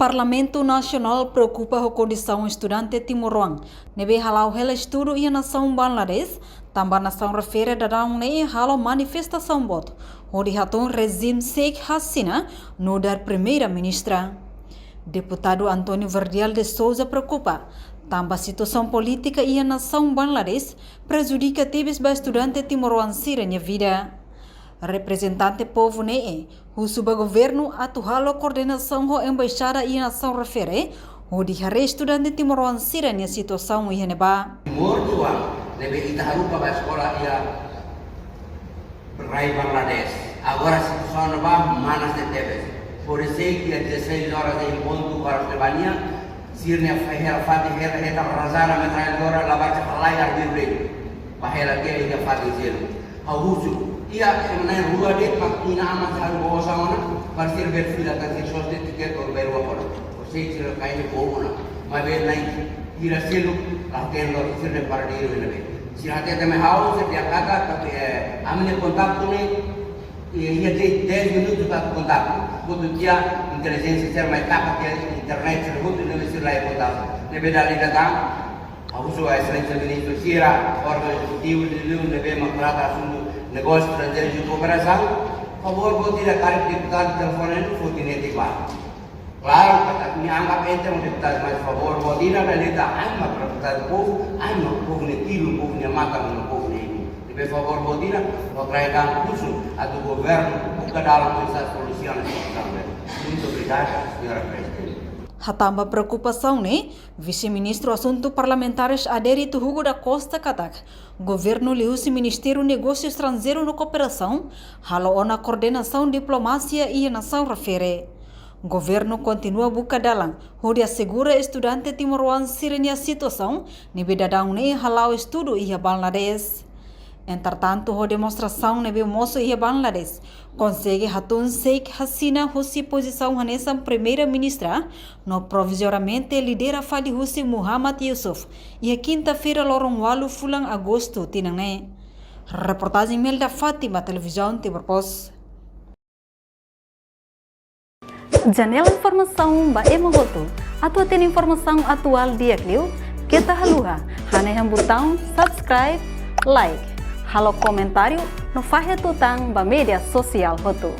Parlamento Nacional preocupa com a condição estudante Timor-Leste. Nebe halau hela estudo e nação Bangladesh, também nação refere da daun ne halau manifestação bot. Hodi hatun regime Sheikh Hasina no dar primeira-ministra. Deputado Antônio Verdial de Souza preocupa. Também a situação política e a nação Bangladesh prejudica tibes ba estudante Timor-Leste sirenya vida. Representante povo ne o subgoverno atual a coordenação da embaixada e nação refere o de estudante Timor-Leste sirenya situação e neba. Timor lebe ita harupa ba sekolah ia berai Bangladesh. Agora a situação ba manas de tebes. Por isso que às 16 horas em ponto para a Albânia, sirnya fahera fati hera eta razana metralhadora lavar falai arbire. Bahela que ia fati zero. Augusto ia sebenarnya rua dia makina amat hal bawa sana pasir berfila tanti soste tiket or beru apa sei sira kaini boona mabe nai ira selu laken lo sirne pardi lebe sira te me hau se dia kata tapi amne kontak tu ne ia de 10 minutos para kontak butuh dia intelijensi ser mai tapa ke internet sira butuh ne sira lai kontak lebe dali datang Augusto é excelente ministro sira órgão executivo de Leão lebe makrata sundu negócio estrangeiro de cooperação, favor vou tirar cara de deputado telefonando fotinete igual. Claro, kata kami anggap ente um deputado, mas favor vou tirar a lida ama para deputado povo, ama povo ne tiro, povo ne mata no povo ne ini. Deve favor vou tirar, vou trazer curso a do governo buka dalam essa solução também. Muito obrigado, senhora presidente. Hatamba preocupação, né? Vice-ministro Assuntos Parlamentares Adérito Hugo da Costa Katak. Governo liusi Ministério Negócio Estrangeiro no Cooperação, halo na coordenação diplomacia e nação refere. Governo continua buka dalang, onde assegura estudante Timor-Leste sirenya situação, nebe dadang ne halau estudo e Bangladesh. Entretanto, a demonstração nebe moço e Bangladesh consegue hatun Sheikh Hasina husi posição nessa primeira-ministra no provisoriamente lidera Fadi Husi Muhammad Yusuf e a quinta-feira lorong walu fulang agosto tinangne. Reportagem Melda Fatima, televisão Timor-Post. Janela informação ba emogoto. Atua tem informação atual dia kliu, kita haluha, haneham botão subscribe, like. Halo comentário no Fahia Tutang ba media sosial hotu.